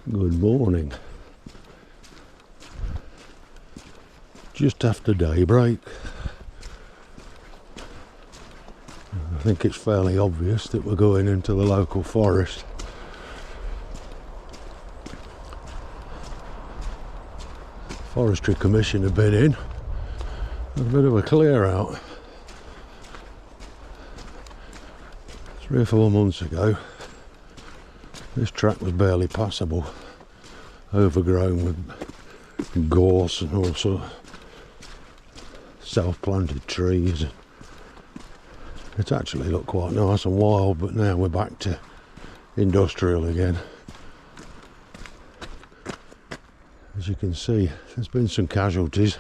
Good morning. Just after daybreak. I think it's fairly obvious that we're going into the local forest. Forestry Commission have been in. A bit of a clear out. 3 or 4 months ago, this track was barely passable, overgrown with gorse and all sorts of self-planted trees. It actually looked quite nice and wild, but now we're back to industrial again. As you can see, there's been some casualties,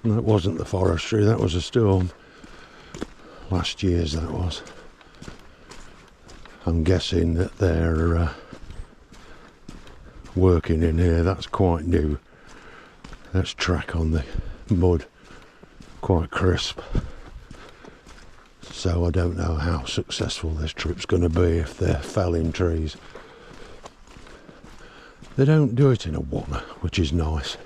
and that wasn't the forestry, that was a storm. Last year's that was. I'm guessing that they're working in here. That's quite new. That's track on the mud, quite crisp. So I don't know how successful this trip's going to be if they're felling trees. They don't do it in a one, which is nice.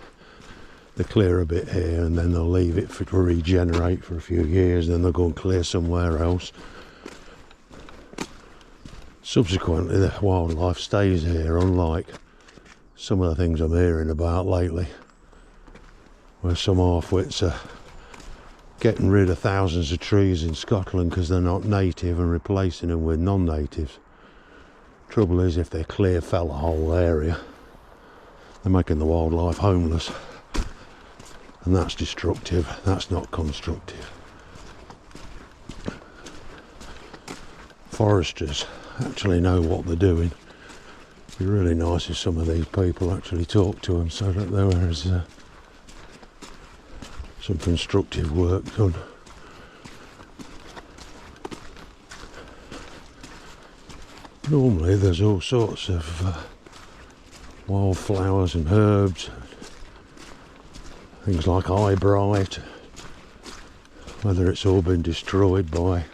They clear a bit here and then they'll leave it to regenerate for a few years, then they'll go and clear somewhere else. Subsequently, the wildlife stays here, unlike some of the things I'm hearing about lately, where some half-wits are getting rid of thousands of trees in Scotland because they're not native and replacing them with non-natives. Trouble is, if they fell a whole area, they're making the wildlife homeless, and that's destructive. That's not constructive. Foresters actually know what they're doing. It'd be really nice if some of these people actually talk to them so that there is some constructive work done. Normally there's all sorts of wildflowers and herbs, things like eyebright. Whether it's all been destroyed by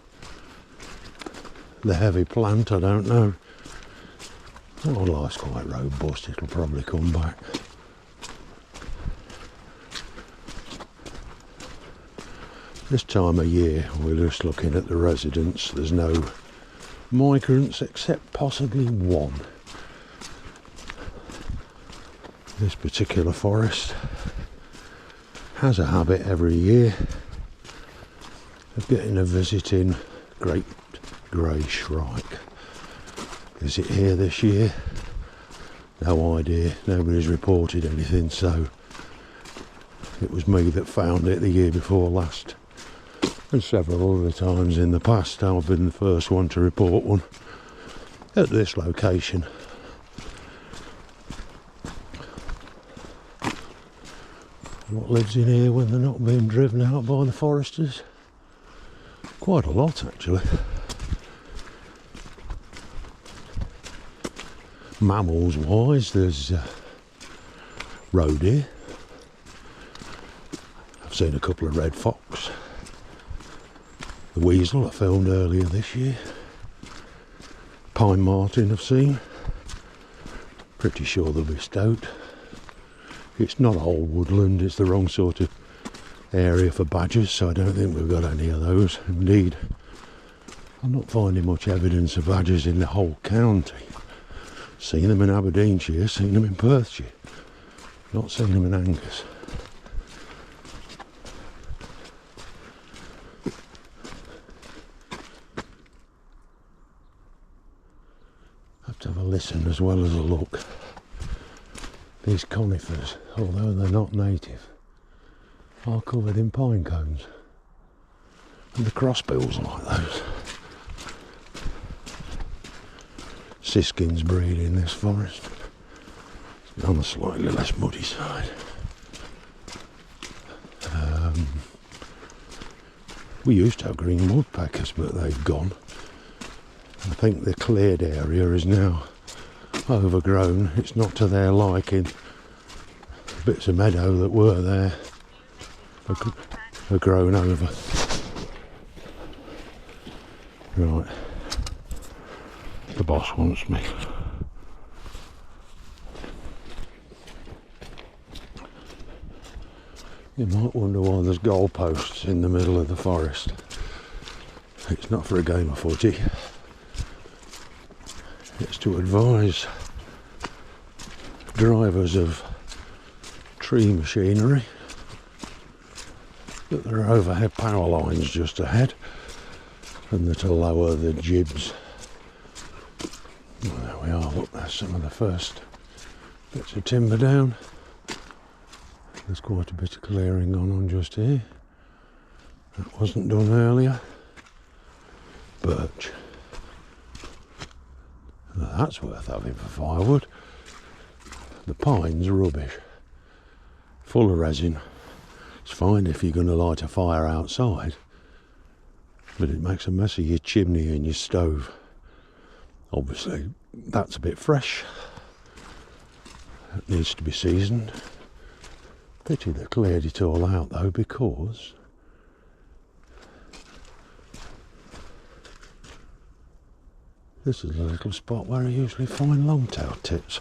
the heavy plant, I don't know. Wildlife's quite robust, it'll probably come back. This time of year we're just looking at the residents. There's no migrants except possibly one. This particular forest has a habit every year of getting a visiting great grey shrike. Is it here this year? No idea. Nobody's reported anything, so it was me that found it the year before last. And several other times in the past I've been the first one to report one at this location. What lives in here when they're not being driven out by the foresters? Quite a lot, actually. Mammals wise, there's roe deer. I've seen a couple of red fox. The weasel I filmed earlier this year. Pine marten I've seen. Pretty sure there'll be stoat. It's not all woodland, it's the wrong sort of area for badgers, so I don't think we've got any of those. Indeed, I'm not finding much evidence of badgers in the whole county. Seen them in Aberdeenshire, seen them in Perthshire, not seen them in Angus. Have to have a listen as well as a look. These conifers, although they're not native, are covered in pine cones, and the crossbills are like those. Siskins breed in this forest. It's on the slightly less muddy side. We used to have green woodpeckers, but they've gone. I think the cleared area is now overgrown. It's not to their liking. Bits of meadow that were there are grown over. Right, the boss wants me. You might wonder why there's goalposts in the middle of the forest. It's not for a game of footy. It's to advise drivers of tree machinery that there are overhead power lines just ahead and that to lower the jibs. Well, there we are, look, there's some of the first bits of timber down. There's quite a bit of clearing going on just here. That wasn't done earlier. Birch. Now that's worth having for firewood. The pine's rubbish. Full of resin. It's fine if you're going to light a fire outside, but it makes a mess of your chimney and your stove. Obviously, that's a bit fresh. It needs to be seasoned. Pity they cleared it all out though, because this is a little spot where I usually find long-tailed tits.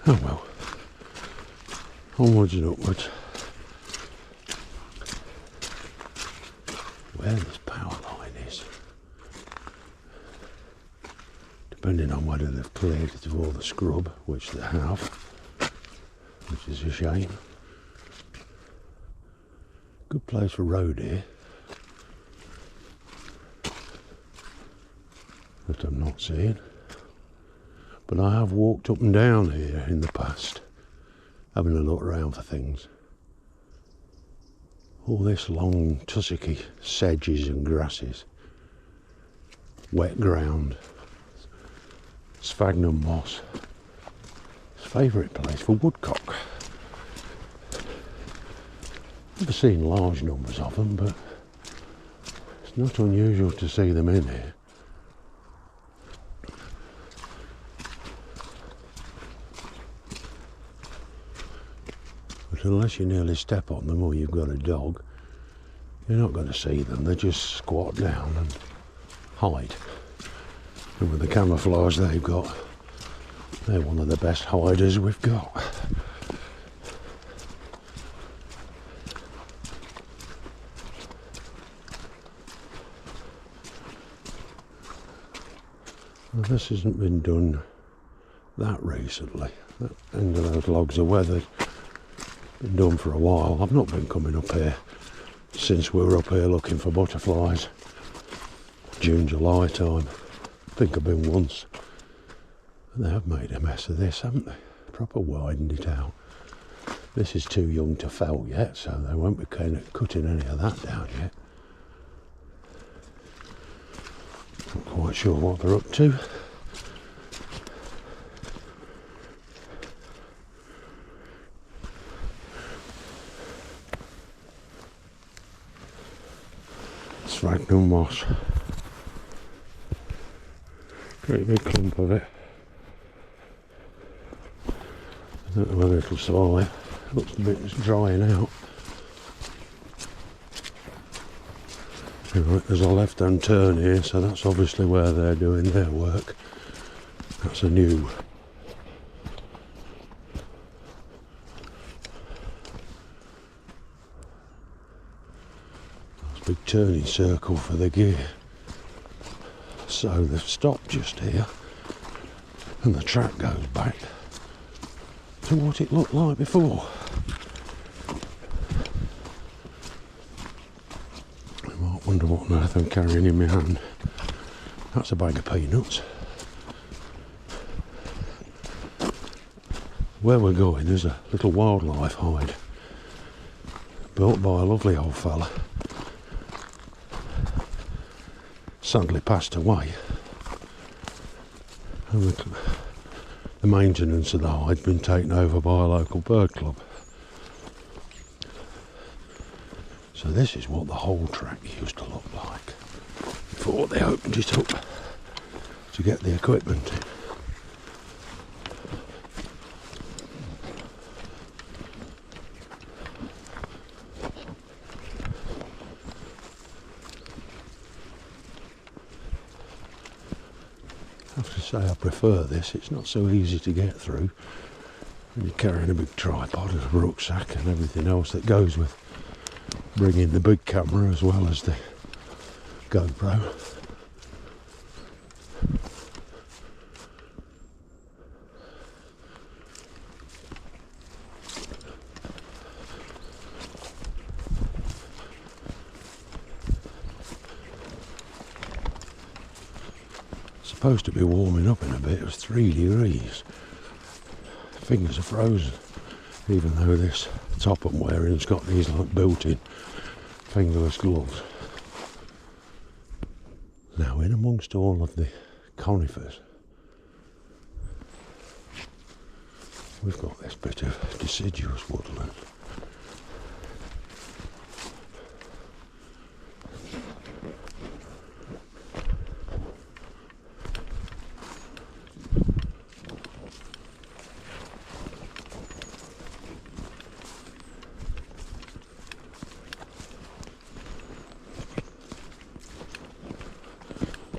Oh well. Onwards and upwards. Where this power line is, depending on whether they've cleared it of all the scrub, which they have, which is a shame. Good place for road here, that I'm not seeing. But I have walked up and down here in the past, having a look around for things. All this long tussocky sedges and grasses, wet ground, sphagnum moss. It's a favourite place for woodcock. Never seen large numbers of them, but it's not unusual to see them in here. But unless you nearly step on them or you've got a dog, you're not going to see them. They just squat down and hide. And with the camouflage they've got, they're one of the best hiders we've got. Well, this hasn't been done that recently. That end of those logs are weathered. Been done for a while. I've not been coming up here since we were up here looking for butterflies. June, July time. I think I've been once. And they have made a mess of this, haven't they? Proper widened it out. This is too young to fell yet, so they won't be cutting any of that down yet. Not quite sure what they're up to. Sphagnum moss. Great big clump of it. I don't know whether it'll survive. It looks a bit drying out. Right, there's a left-hand turn here, so that's obviously where they're doing their work. That's a new. Big turning circle for the gear. So they've stopped just here and the track goes back to what it looked like before. I might wonder what on earth I'm carrying in my hand. That's a bag of peanuts. Where we're going is a little wildlife hide built by a lovely old fella. Sadly passed away, and the maintenance of the hide had been taken over by a local bird club. So this is what the whole track used to look like before they opened it up to get the equipment in. I have to say I prefer this. It's not so easy to get through. And you're carrying a big tripod and a rucksack and everything else that goes with bringing the big camera as well as the GoPro. Supposed to be warming up in a bit. It was 3 degrees. Fingers are frozen, even though this top I'm wearing has got these like built-in fingerless gloves. Now, in amongst all of the conifers, we've got this bit of deciduous woodland.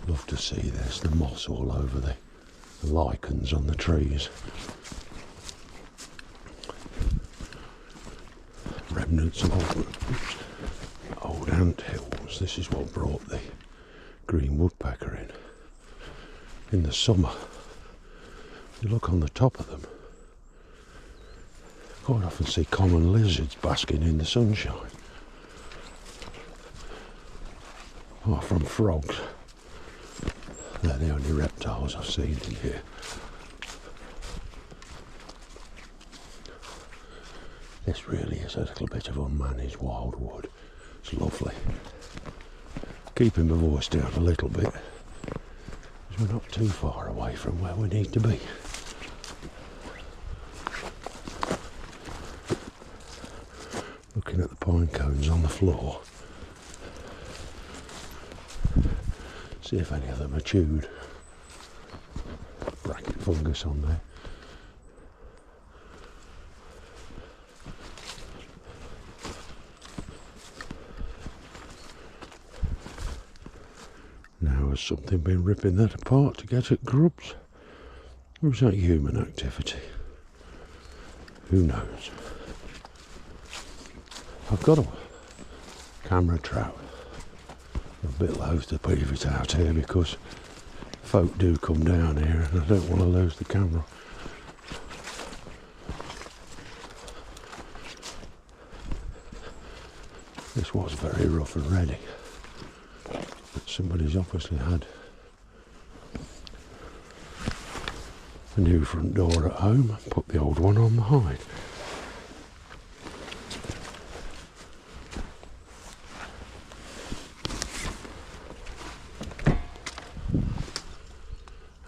Love to see this, the moss all over the lichens on the trees. Remnants of old ant hills. This is what brought the green woodpecker in. In the summer, you look on the top of them, you quite often see common lizards basking in the sunshine. Apart from frogs. They're the only reptiles I've seen in here. This really is a little bit of unmanaged wildwood. It's lovely. Keeping my voice down a little bit, because we're not too far away from where we need to be. Looking at the pine cones on the floor. See if any of them are chewed. Bracket fungus on there. Now, has something been ripping that apart to get at grubs? Or is that human activity? Who knows? I've got a camera trap. I'm a bit loath to leave it out here because folk do come down here and I don't want to lose the camera. This was very rough and ready, but somebody's obviously had a new front door at home and put the old one on the hide.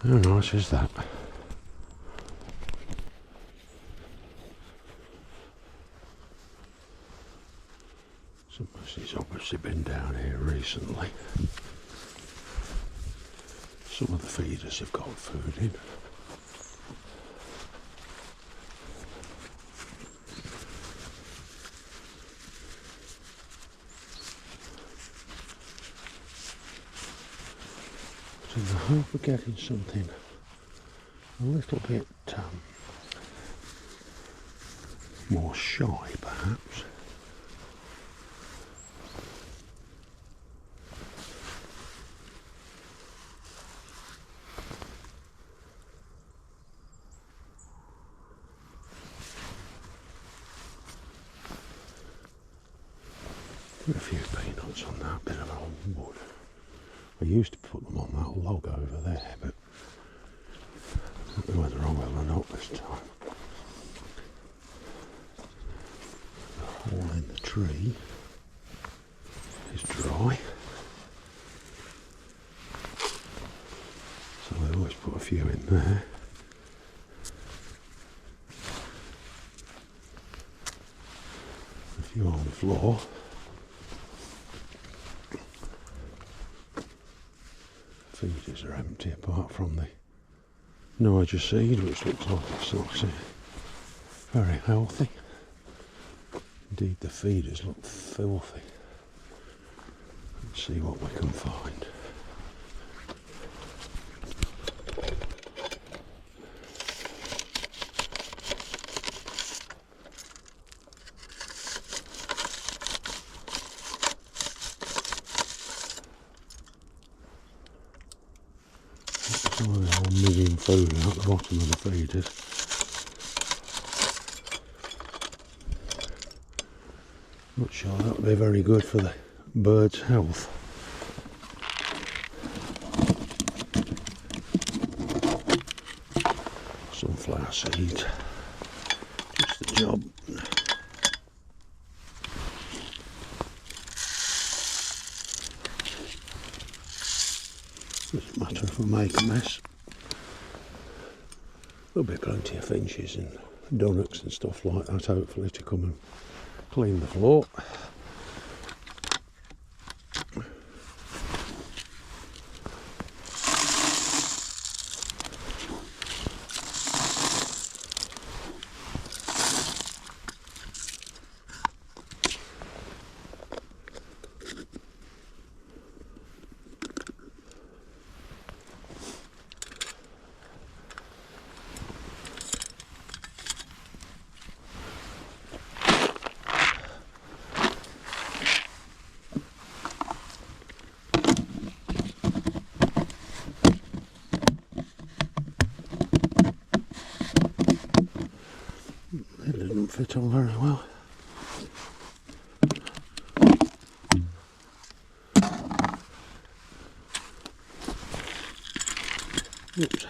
How nice is that? Somebody's obviously been down here recently. Some of the feeders have got food in. In the hope of getting something a little bit more shy, perhaps. Put a few peanuts on that bit of old wood. I used to put them on that log over there, but I don't know whether I will or not this time. The hole in the tree is dry, so I always put a few in there. A few on the floor. Feeders are empty apart from the Niger seed, which looks like it's actually very healthy. Indeed, the feeders look filthy. Let's see what we can find. food out the bottom of the feeders. Not sure that would be very good for the bird's health. Sunflower seeds, just the job. Doesn't matter if we make a mess. There'll be plenty of finches and dunnocks and stuff like that, hopefully, to come and clean the floor. It didn't fit on very well. Oops.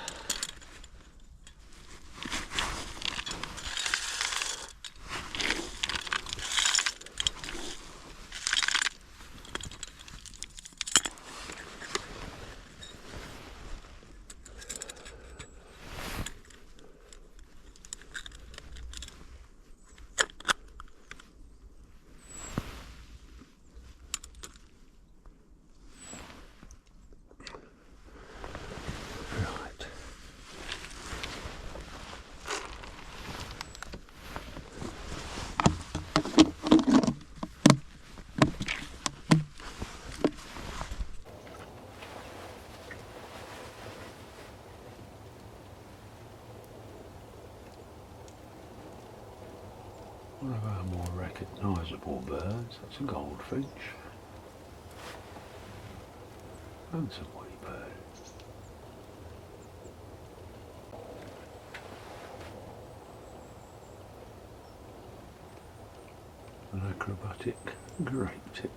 One of our more recognisable birds, that's a goldfinch. Handsome wee bird. An acrobatic great tit.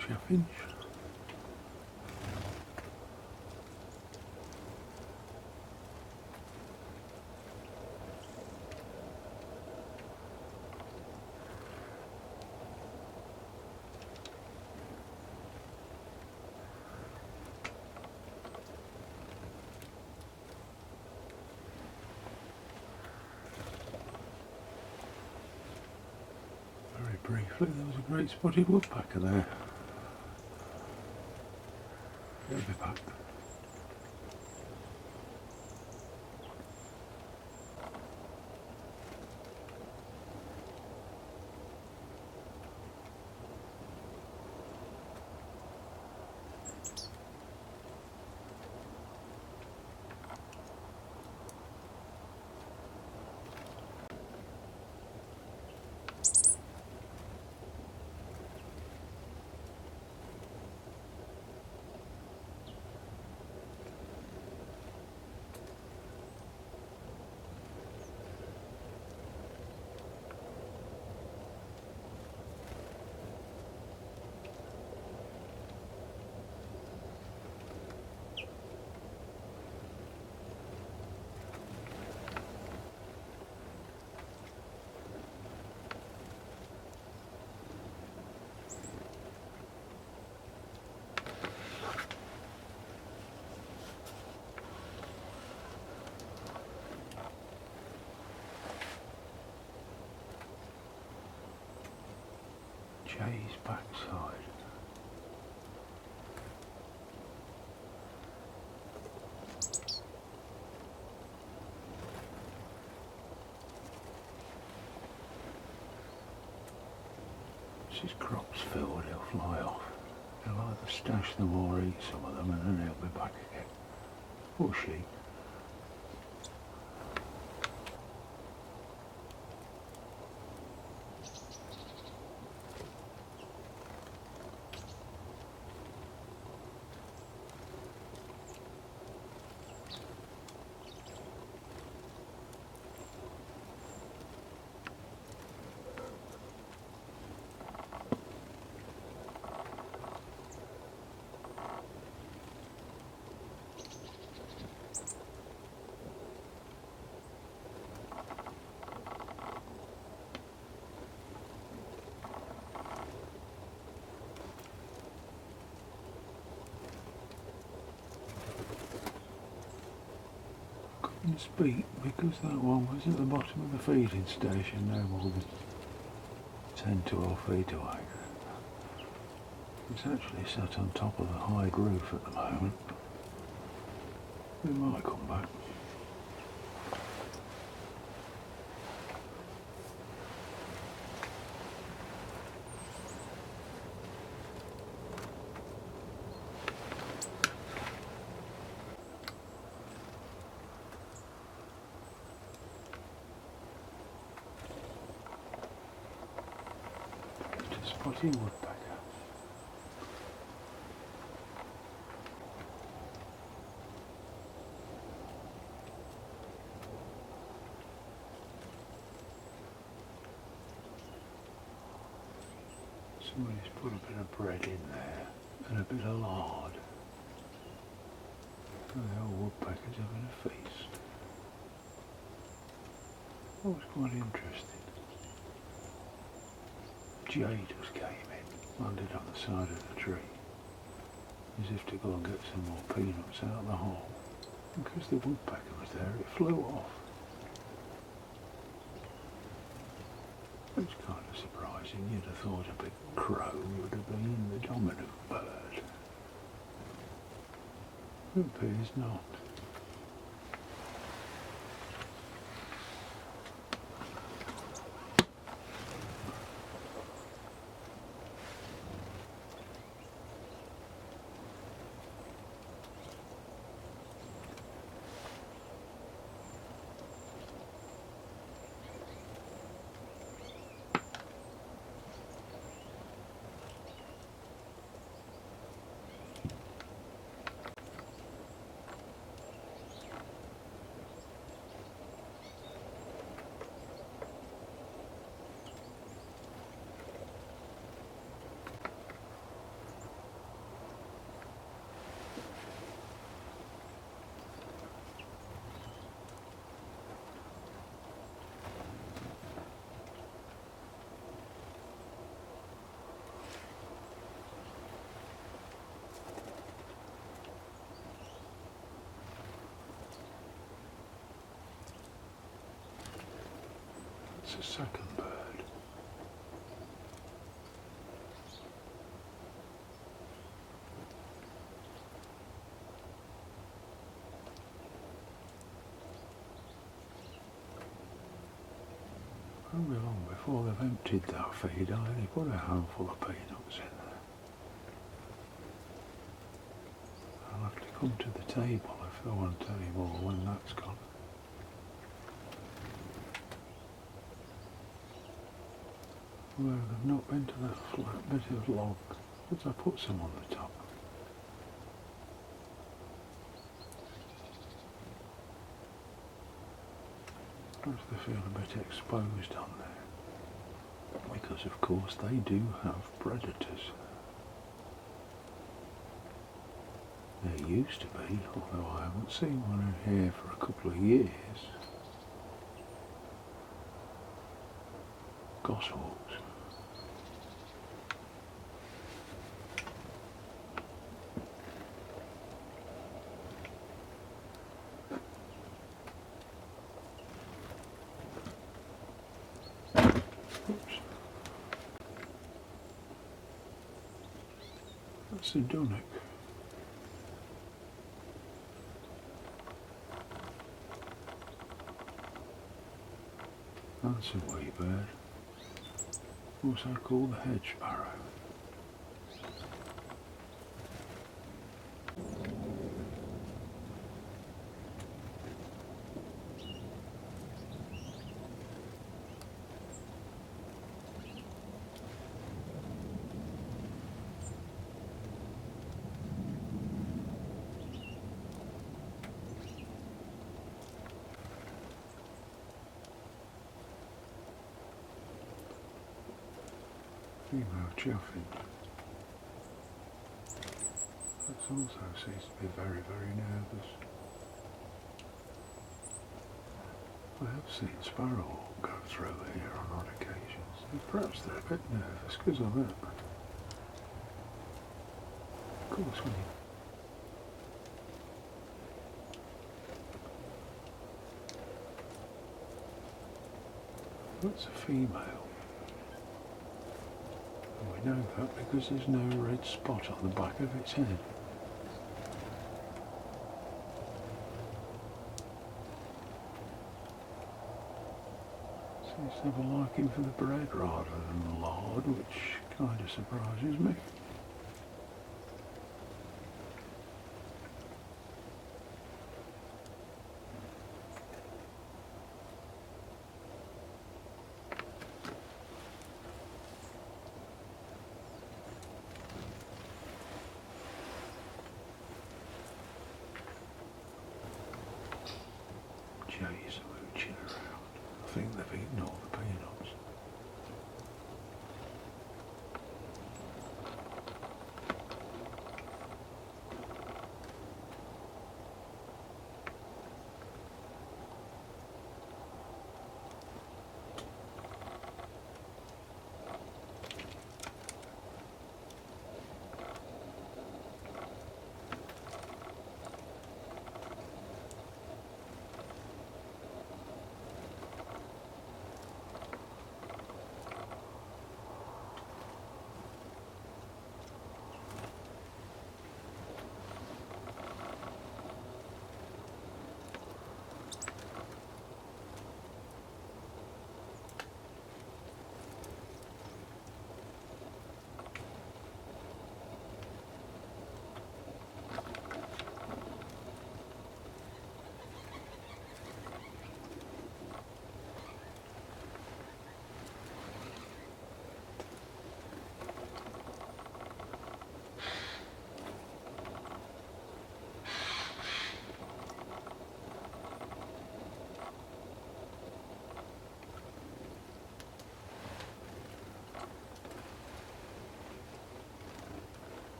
Chaffinch. Very briefly, there was a great spotted woodpecker there. He'll be back. Jay's backside. Once his crop's filled, he'll fly off. He'll either stash them or eat some of them, and then he'll be back again. Or she. Couldn't speak because that one was at the bottom of the feeding station, no more than 10-12 feet away. It's actually sat on top of the hide roof at the moment. It might come back. Spotty woodpecker. Somebody's put a bit of bread in there and a bit of lard. And the old woodpecker's having a feast. That was quite interesting. Jay just came in, landed on the side of the tree, as if to go and get some more peanuts out of the hole. And because the woodpecker was there, it flew off. It's kind of surprising. You'd have thought a big crow would have been the dominant bird. It appears not. It's a second bird. Won't be long before they've emptied that feed. I only put a handful of peanuts in there. I'll have to come to the table if they want any more when that's gone. Well, they've not been to that flat bit of log, but I put some on the top. Perhaps they feel a bit exposed on there, because of course they do have predators. There used to be, although I haven't seen one in here for a couple of years. Goshawks. That's a dunnock. That's a wee bird. Also called the hedge sparrow. Female Chaffinch. That also seems to be very, very nervous. I have seen sparrowhawk go through here on odd occasions. Perhaps they're a bit nervous because of it. Of course, when you that's a female. And we know that because there's no red spot on the back of its head. Seems to have a liking for the bread rather than the lard, which kind of surprises me. Jays are mooching around. I think they've eaten all the peanuts.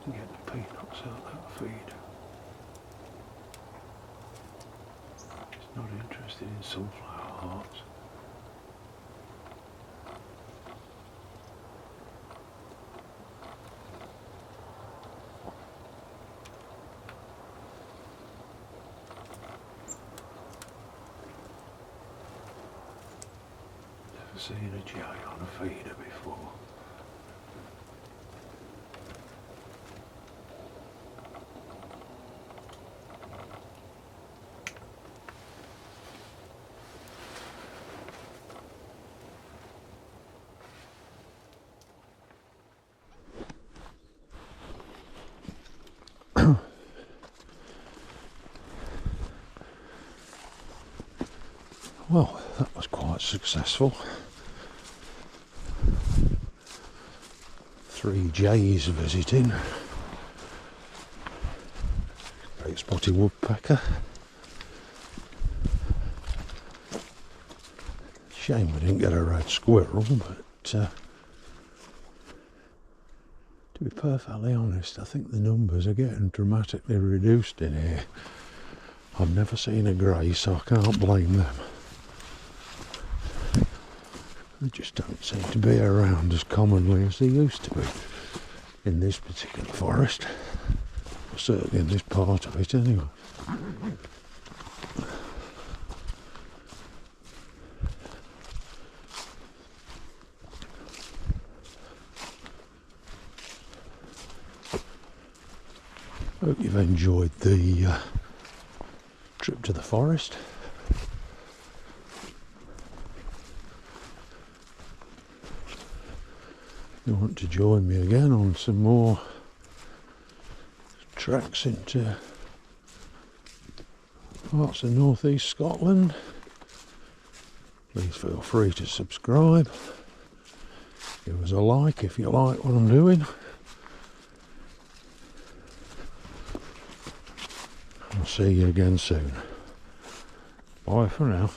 And get the peanuts out that feed. It's not interested in sunflower hearts. Never seen a jay on a feeder before. Well, that was quite successful. 3 jays visiting. Great spotty woodpecker. Shame we didn't get a red squirrel, but to be perfectly honest, I think the numbers are getting dramatically reduced in here. I've never seen a grey, so I can't blame them. They just don't seem to be around as commonly as they used to be in this particular forest. Certainly in this part of it anyway. Hope you've enjoyed the trip to the forest. If you want to join me again on some more treks into parts of northeast Scotland, please feel free to subscribe. Give us a like if you like what I'm doing. I'll see you again soon. Bye for now.